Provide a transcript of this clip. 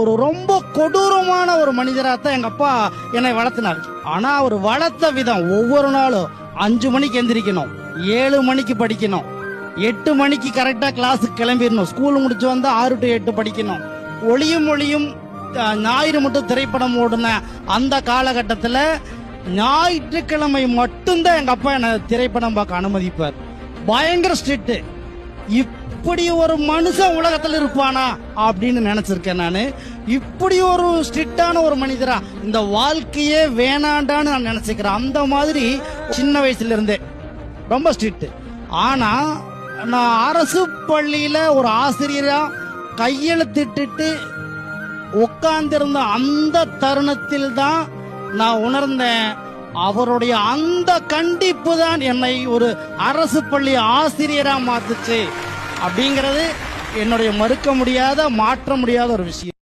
ஒரு ரொம்ப கொடூரமான ஒரு மனிதராத்தான் எங்க அப்பா என்னை வளர்த்தினார். ஆனா அவர் வளர்த்த விதம், ஒவ்வொரு நாளும் 5 மணிக்கு எந்திரிக்கணும், 7 மணிக்கு படிக்கணும், 8 மணிக்கு கரெக்டா கிளாஸுக்கு கிளம்பிடணும், ஸ்கூல் முடிச்சு வந்து 6 to 8 படிக்கணும். ஒளியும் ஒளியும் ஞாயிறு மட்டும் திரைப்படம் ஓடுன அந்த காலகட்டத்தில் ஞாயிற்றுக்கிழமை மட்டும்தான் எங்க அப்பா என்ன திரைப்படம் பார்க்க அனுமதிப்பார். பயங்கர ஸ்ட்ரிக்ட். இப்படி ஒரு மனுஷன் உலகத்தில் இருப்பானா அப்படின்னு நினைச்சிருக்கேன் நானு. இப்படி ஒரு ஸ்ட்ரிக்டான ஒரு மனிதரா இந்த வாழ்க்கையே வேணாண்டான்னு நான் நினைச்சுக்கிறேன். அந்த மாதிரி சின்ன வயசுல இருந்தே ரொம்ப ஸ்ட்ரிக்ட். ஆனா நான் அரசு பள்ளியில ஒரு ஆசிரியரா கையெழுத்திட்டு உட்கார்ந்திருந்த அந்த தருணத்தில் தான் நான் உணர்ந்தேன், அவருடைய அந்த கண்டிப்பு தான் என்னை ஒரு அரசு பள்ளி ஆசிரியரா மாத்துச்சு அப்படிங்கிறது என்னுடைய மறுக்க முடியாத, மாற்ற முடியாத ஒரு விஷயம்.